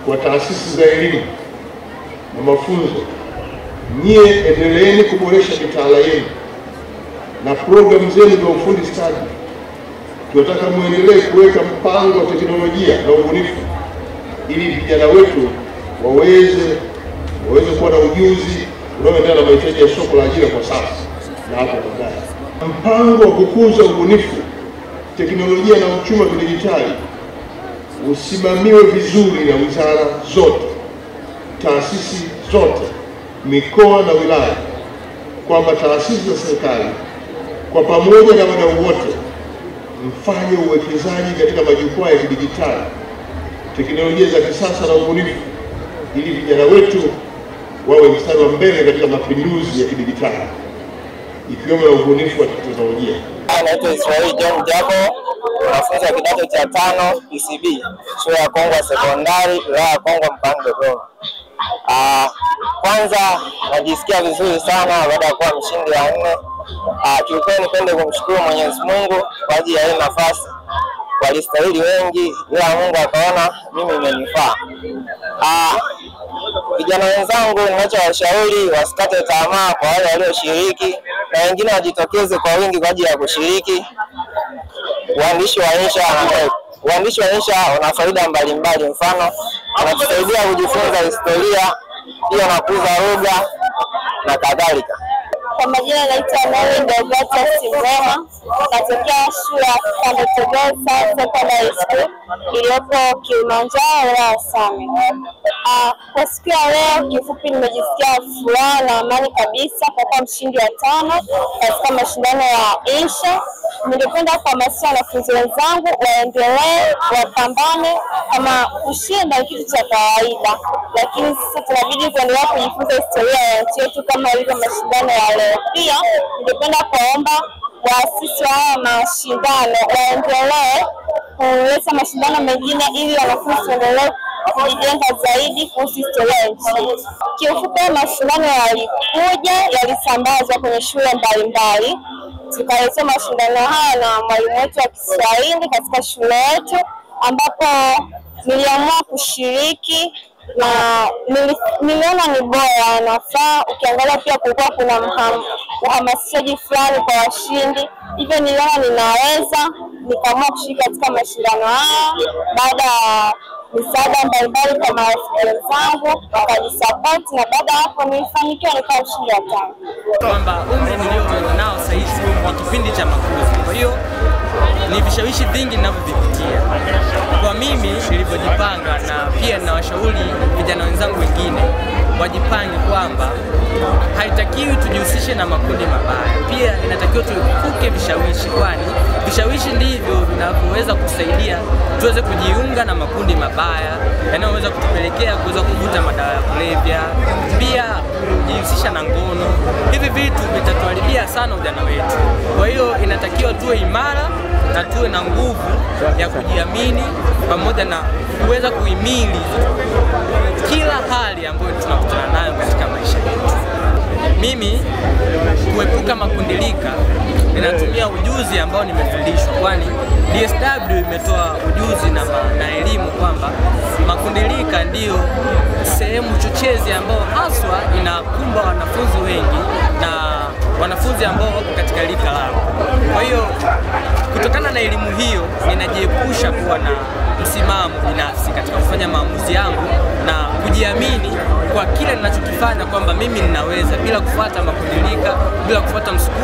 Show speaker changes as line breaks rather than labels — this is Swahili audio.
kwa taasisi za elimu na mafunzo, nyie endeleeni kuboresha mitaala yenu na programu zenu za ufundi stadi. Tunataka muendelee kuweka mpango wa teknolojia na ubunifu ili vijana wetu waweze kuwa na ujuzi unaoendana na mahitaji ya soko la ajira kwa sasa na hapo baadaye. Mpango wa kukuza ubunifu, teknolojia na uchumi wa kidijitali usimamiwe vizuri na wizara zote, taasisi zote, mikoa na wilaya, kwamba taasisi za serikali kwa pamoja na wadau wote mfanye uwekezaji katika majukwaa ya kidijitali, teknolojia za kisasa na ubunifu, ili vijana wetu wawe mstari wa mbele katika mapinduzi ya kidijitali ikiwemo na ubunifu wa teknolojia.
Naitwa Israeli John Jago, mwanafunzi wa kidato cha 5 PCB, shule ya Kongwa Sekondari, wilaya ya Kongwa, mkoani Dodoma. Kwanza najisikia vizuri sana baada ya kuwa mshindi wa 4. Kiukweli nipende kumshukuru Mwenyezi Mungu kwa ajili ya hii nafasi. Walistahili wengi, ila Mungu akaona mimi imenifaa. Vijana wenzangu, ninachowashauri wasikate tamaa kwa wale walioshiriki, na wengine wajitokeze kwa wingi kwa ajili ya kushiriki. Uandishi wa insha una faida mbalimbali, mfano unatusaidia kujifunza historia, pia nakuza lugha na kadhalika.
Kwa majina naitwa Mary Deogratias Simrema, natokea shule ya Kando Tegesa Secondary School iliyopo Kilimanjaro, wilaya ya Same. Kwa siku ya leo kifupi nimejisikia furaha na amani kabisa kwa kuwa mshindi wa 5 katika mashindano ya insha. Ningependa kuhamasisha wanafunzi wenzangu waendelee, wapambane, kama kushinda kitu cha kawaida, lakini sasa tunabidi kuendelea kujifunza historia ya nchi yetu kama ilivyo mashindano ya leo. Pia ningependa kuomba waasisi wa haya mashindano waendelee kuleta mashindano mengine ili wanafunzi waendelee kujijenga zaidi kuhusu historia ya nchi. Kiufupi, mashindano yalisambazwa kwenye shule mbalimbali. Tukaletea mashindano haya na mwalimu wetu wa Kiswahili katika shule yetu, ambapo niliamua kushiriki na niliona ni bora, nafaa. Ukiangalia pia kulikuwa kuna uhamasishaji fulani kwa washindi, hivyo niliona ninaweza, nikaamua kushiriki katika mashindano haya. Baada ya misaada mbalimbali kwa marafiki wenzangu wakanisupport, na baada ya hapo nilifanikiwa nikawa mshindi wa 5.
Kwamba umri nilionao sasa hivi ni kipindi cha makuzi, kwa hiyo ni vishawishi vingi ninavyovipitia. Kwa mimi nilivyojipanga, na pia ninawashauri vijana wenzangu wengine wajipange kwamba haitakiwi tujihusishe na makundi mabaya. Pia inatakiwa tuepuke vishawishi, kwani vishawishi ndivyo vinavyoweza kusaidia tuweze kujiunga na makundi mabaya yanayoweza kutupelekea kuweza kuvuta madawa ya kulevya, pia kujihusisha na ngono. Hivi vitu vitatuharibia sana ujana wetu. Kwa hiyo inatakiwa tuwe imara na tuwe na nguvu ya kujiamini pamoja na kuweza kuhimili kila hali ambayo tunakutana nayo katika maisha yetu. Mimi kuepuka makundilika ninatumia ujuzi ambao nimefundishwa, kwani DSW imetoa ujuzi na elimu kwamba makundilika ndiyo sehemu chochezi ambao haswa inakumba wanafunzi wengi na wanafunzi ambao wako katika rika lao. Kwa hiyo kutokana na elimu hiyo ninajiepusha kuwa na msimamo binafsi katika kufanya maamuzi yangu na kujiamini kwa kile ninachokifanya, kwamba mimi ninaweza, bila kufuata makundilika, bila kufuata msukumo